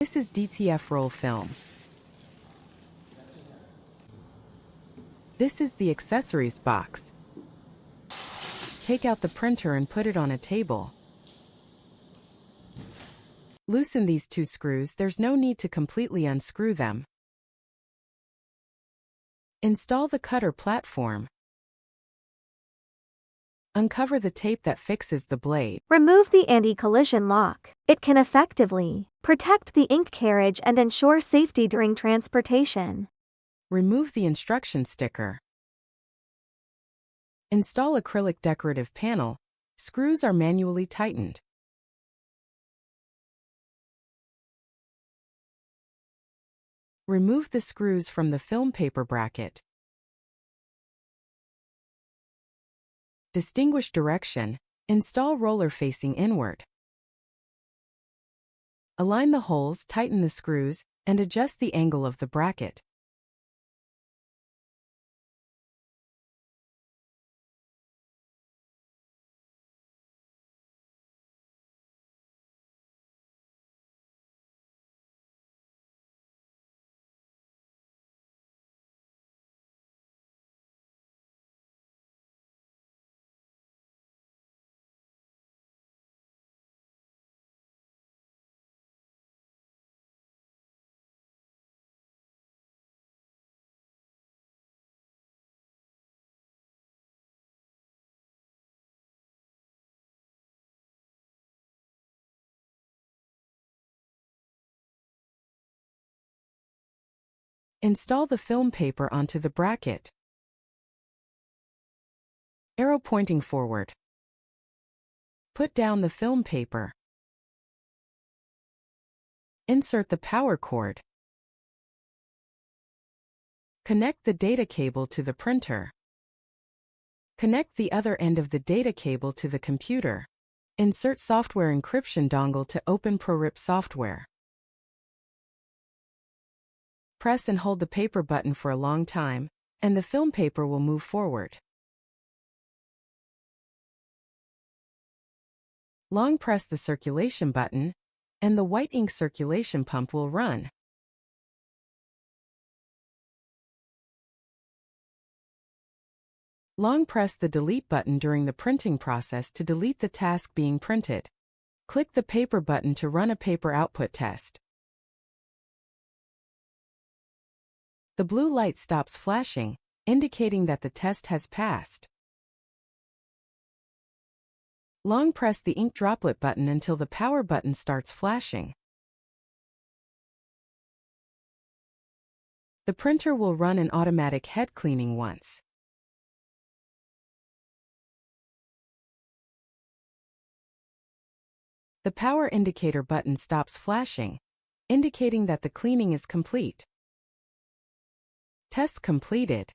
This is DTF roll film. This is the accessories box. Take out the printer and put it on a table. Loosen these two screws, there's no need to completely unscrew them. Install the cutter platform. Uncover the tape that fixes the blade. Remove the anti-collision lock. It can effectively protect the ink carriage and ensure safety during transportation. Remove the instruction sticker. Install acrylic decorative panel. Screws are manually tightened. Remove the screws from the film paper bracket. Distinguish direction. Install roller facing inward. Align the holes, tighten the screws, and adjust the angle of the bracket. Install the film paper onto the bracket. Arrow pointing forward. Put down the film paper. Insert the power cord. Connect the data cable to the printer. Connect the other end of the data cable to the computer. Insert software encryption dongle to open Procolored software. Press and hold the paper button for a long time, and the film paper will move forward. Long press the circulation button, and the white ink circulation pump will run. Long press the delete button during the printing process to delete the task being printed. Click the paper button to run a paper output test. The blue light stops flashing, indicating that the test has passed. Long press the ink droplet button until the power button starts flashing. The printer will run an automatic head cleaning once. The power indicator button stops flashing, indicating that the cleaning is complete. Test completed.